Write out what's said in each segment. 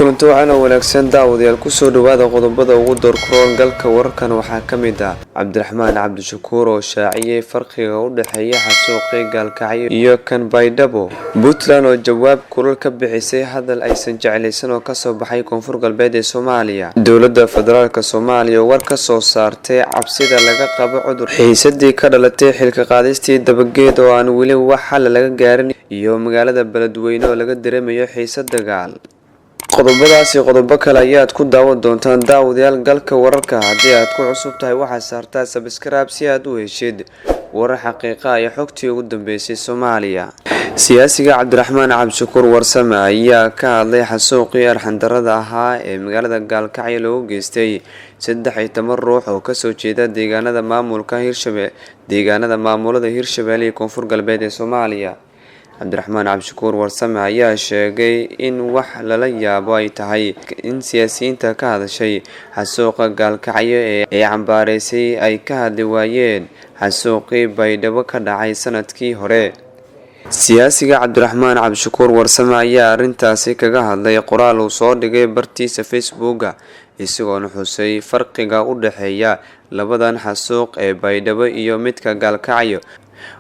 kulanti waxaan wanaagsan daawadayaal ku soo dhawaada qodobada ugu doorkoon galka wararkan waxaa kamid ah Cabdiraxmaan Cabdishakuur oo shaaciyay farqiga u dhaxeeya xasuuqii gaalkacyo iyo kan Baydhabo. Puntland oo jawaab kulul ka bixisay hadal aysan jeclaysan oo ka soo baxay Koonfur Galbeed ee Soomaaliya. Dowladda Federaalka Soomaaliya war ka soo saartay cabsida laga qabo cudur xiisadii ka dhalatay xilka qaadistii dabageed oo aan weli wax xal laga gaarin iyo magaalada Beledweyne oo laga dareemayo xiisad dagaal. qodobadaasi qodobo kale ayaad ku daawan doontaan daawadayaal galka wararka. haddii aad ku cusub tahay waxaad saartaa subscribe si aad u heshid warar xaqiiqa iyo xogtii ugu dambeysay Soomaaliya. siyaasiga Cabdiraxmaan Cabdishakuur Warsame ayaa ka hadlay xasuuqii arxandarada ahaa ee magaalada Gaalkacyo loogu geystay 13 ruux oo ka soo jeeda deegaanada maamulada Hirshabelle iyo Koonfur Galbeed ee Soomaaliya. Cabdiraxmaan Cabdishakuur Warsame ayaa sheegay in wax lala yaabo ay tahay in siyaasiyiinta ka hadashay xasuuqa Gaalkacyo ee cambaareysay ay ka hadli waayeen xasuuqii Baydhabo ka dhacay sanadkii hore. siyaasiga Cabdiraxmaan Cabdishakuur Warsame ayaa arintaasi kaga hadlay qoraal uu soo dhigay bartiisa Facebook isagoo xusay farqiga u dhaxeeya labadan xasuuq ee Baydhabo iyo midka Gaalkacyo.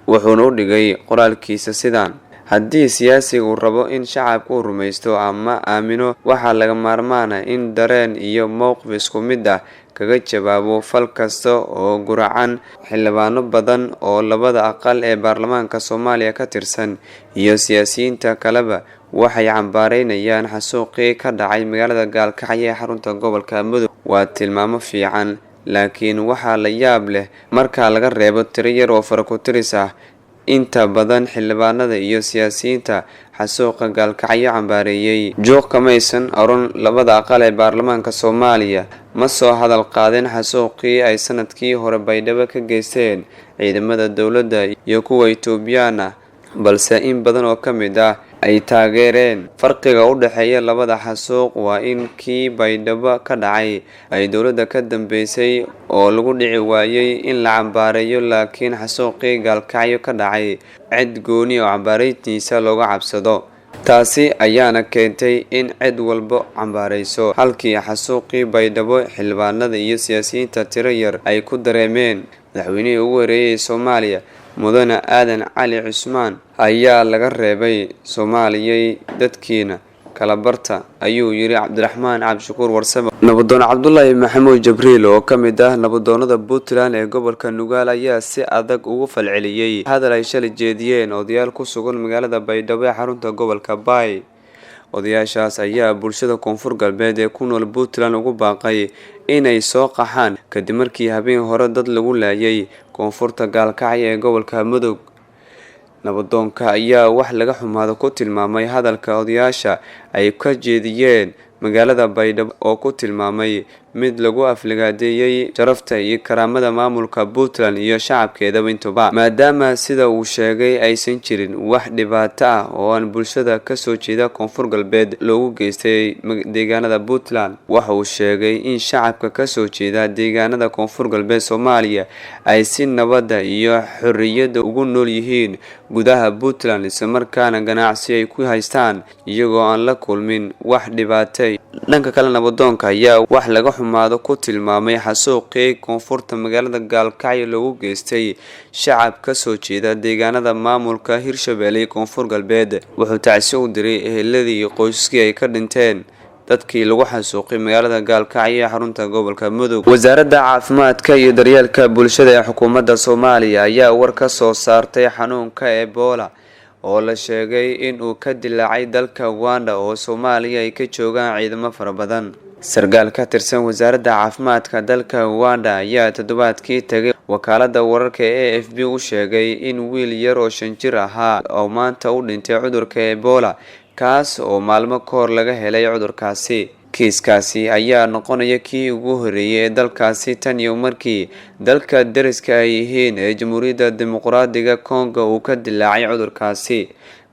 wuxuuna u dhigay qoraalkiisa sidaan: haddii siyaasigu rabo in shacabku rumaysto ama aamino, waxaa laga maarmaan ah in dareen iyo mowqif isku mid ah kaga jawaabo fal kasta oo guracan. xildhibaano badan oo labada aqal ee baarlamaanka Soomaaliya ka tirsan iyo siyaasiyiinta kaleba waxay cambaareynayaan xasuuqii ka dhacay magaalada Gaalkacyo ee xarunta gobolka Mudug. waa tilmaamo fiican, laakiin waxaa la yaab leh marka laga reebo tiro yar oo faraku-tiris ah. inta badan xildhibaanada iyo siyaasiyiinta xasuuqa Gaalkacyo cambaareeyay joog kamaysan oran labada aqal ee baarlamaanka Soomaaliya ma soo hadal qaadeen xasuuqii ay sanadkii hore Baydhabo ka geysteen ciidamada dowladda iyo kuwa Itoobiyaan ah, balse in badan oo kamid ah ay taageereen. farqiga u dhaxeeya labada xasuuq waa in kii Baydhabo ka dhacay ay dowladda ka dambeysay oo lagu dhici waayay in la cambaareeyo, laakiin xasuuqii Gaalkacyo ka dhacay cid gooni oo cambaareyntiisa looga cabsado. taasi ayaana keentay in cid walba cambaareyso, halkii xasuuqii Baydhabo xildhibaanada iyo siyaasiyiinta tiro yar ay ku dareemeen. madaxweynihii ugu horeeyay Soomaaliya mudane Aadan Cali Cusmaan ayaa laga reebay Soomaaliyay dadkiina kala barta, ayuu yiri Cabdiraxmaan Cabdishakuur Warsame. nabadoon Cabdullaahi Maxamuud Jibriil oo kamid ah nabadoonada Puntland ee gobolka Nugaal ayaa si adag ugu falceliyay hadal ay shalay jeediyeen odayaal ku sugan magaalada Baydhabo ee xarunta gobolka Bay. odayaashaas ayaa bulshada Koonfur Galbeed ee ku nool Puntland ugu baaqay inay soo qaxaan kadib markii habeen hore dad lagu laayay koonfurta Gaalkacyo ee gobolka Mudug. nabadoonka ayaa wax laga xumaado ku tilmaamay hadalka odayaasha ay ka jeediyeen magaalada Baydhabo oo ku tilmaamay mid lagu afligaadeeyay sharafta iyo karaamada maamulka Puntland iyo shacabkeeda intuba, maadaama sida uu sheegay aysan jirin wax dhibaato ah oo aan bulshada ka soo jeeda Koonfur Galbeed loogu geystay deegaanada Puntland. waxa uu sheegay in shacabka ka soo jeeda deegaanada Koonfur Galbeed Soomaaliya ay si nabada iyo xorriyada ugu nool yihiin gudaha Puntland, isla markaana ganacsi ay ku haystaan iyagoo aan la kulmin wax dhibaato. dhanka kale nabadoonka ayaa wax laga xumaado ku tilmaamay xasuuqii koonfurta magaalada Gaalkacyo loogu geystay shacab ka soo jeeda deegaanada maamulka Hirshabelle iyo Koonfur Galbeed. wuxuu tacsi u diray eheladii iyo qoysaskii ay ka dhinteen dadkii lagu xasuuqay magaalada Gaalkacyo ee xarunta gobolka Mudug. wasaaradda caafimaadka iyo daryeelka bulshada ee xukuumadda Soomaaliya ayaa war ka soo saartay xanuunka Ebola oo la sheegay in uu ka dilaacay dalka Uganda oo Soomaaliya ay ka joogaan ciidamo fara badan. sarkaal ka tirsan wasaaradda caafimaadka dalka Uganda ayaa toddobaadkii tagay wakaaladda wararka ee AFP u sheegay in wiil yar oo 5 jir ahaa oo maanta u dhintay cudurka Ebola, kaas oo maalmo ka hor laga helay cudurkaasi. kiiskaasi ayaa noqonaya kii ugu horeeyay ee dalkaasi tan iyo markii dalka dariska ay yihiin ee Jamhuuriyadda Dimuqraadiga Kongo uu ka dilaacay cudurkaasi.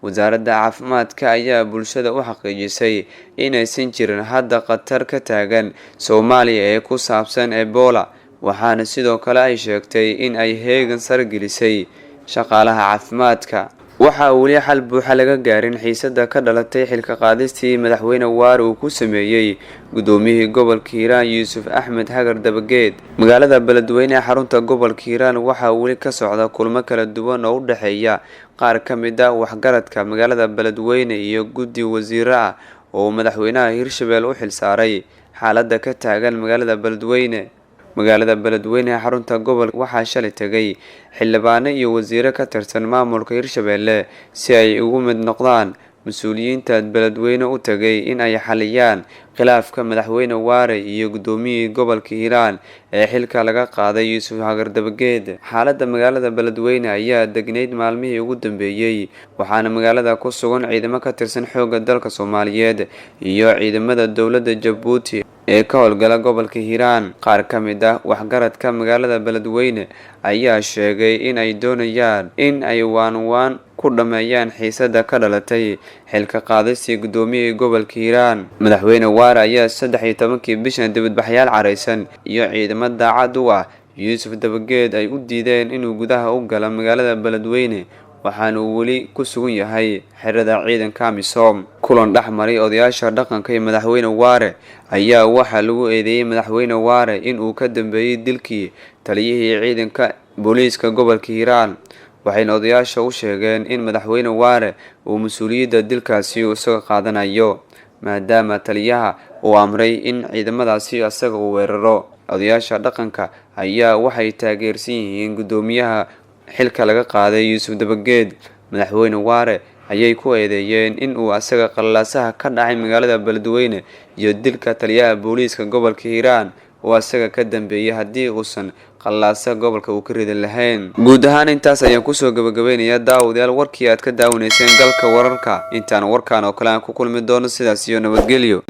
wasaaradda caafimaadka ayaa bulshada u xaqiijisay inaysan jirin hadda khatar ka taagan Soomaaliya ee ku saabsan Ebola, waxaana sidoo kale ay sheegtay in ay heegan sare gelisay shaqaalaha caafimaadka. waxa weli xal buuxa laga gaarin xiisada ka dhalatay xilka qaadistii madaxweyne Waare uu ku sameeyay gudoomiyihii gobolka Hiiraan Yuusuf Axmed Hagar Dabageed. Magaalada Beledweyne ee xarunta gobolka Hiiraan waxa weli ka socda kulamo kala duwan oo u dhaxeeya qaar ka mid ah waxgaradka magaalada Beledweyne iyo guddi wasiiro ah oo madaxweynaha Hirshabelle u xilsaaray xaaladda ka taagan magaalada Beledweyne. magaalada Beledweyne ee xarunta gobolka waxaa shalay tagay xildhibaano iyo wasiiro ka tirsan maamulka Hirshabelle si ay ugu mid noqdaan mas'uuliyiinta Beledweyne u tagay in ay xaliyaan khilaafka madaxweyne Waare iyo gudoomiyihii gobolka Hiiraan ee xilka laga qaaday Yuusuf Hagar Dabageed. xaaladda magaalada Beledweyne ayaa degnayd maalmihii ugu dambeeyay waxaana magaalada ku sugan ciidamo ka tirsan xoogga dalka Soomaaliyeed iyo ciidamada dowladda Jabuuti ee ka howlgala gobolka Hiiraan. qaar ka mid ah waxgaradka magaalada Beledweyne ayaa sheegay in ay doonayaan in ay waan ku dhameeyaan xiisada ka dhalatay xilka qaadistii gudoomiyihii gobolka Hiiraan. madaxweyne Waare ayaa 13 bishan dibadbaxyaal careysan iyo ciidamo daacad u ah Yuusuf Dabageed ay u diideen inuu gudaha u galo magaalada Beledweyne waxaana uu weli ku sugan yahay xerada ciidanka AMISOM. kulan dhaxmaray odayaasha dhaqanka ee madaxweyne Waare ayaa waxa lagu eedeeyay madaxweyne Waare in uu ka dambeeyay dilkii taliyihii ciidanka booliiska gobolka Hiiraan. waxayna odayaasha u sheegeen in madaxweyne Waare uu mas'uuliyadda dilkaasi isaga qaadanayo maadaama taliyaha uu amray in ciidamadaasi asaga uu weeraro. odayaasha dhaqanka ayaa waxay taageersan yihiin gudoomiyaha xilka laga qaaday Yuusuf Dabageed. madaxweyne Waare ayay ku eedeeyeen in uu asaga qalaasaha ka dhacay magaalada Beledweyne iyo dilka taliyaha booliiska gobolka Hiiraan oo asaga ka dambeeyay haddii uusan qalaasa gobolka uu ka ridan lahayn. guud ahaan intaas ayaan kusoo gabagabeynayaa daawadayaal warkii aad ka daawanayseen galka wararka. intaan warkaan oo kale aan ku kulmi doono sidaas iyo nabadgelyo.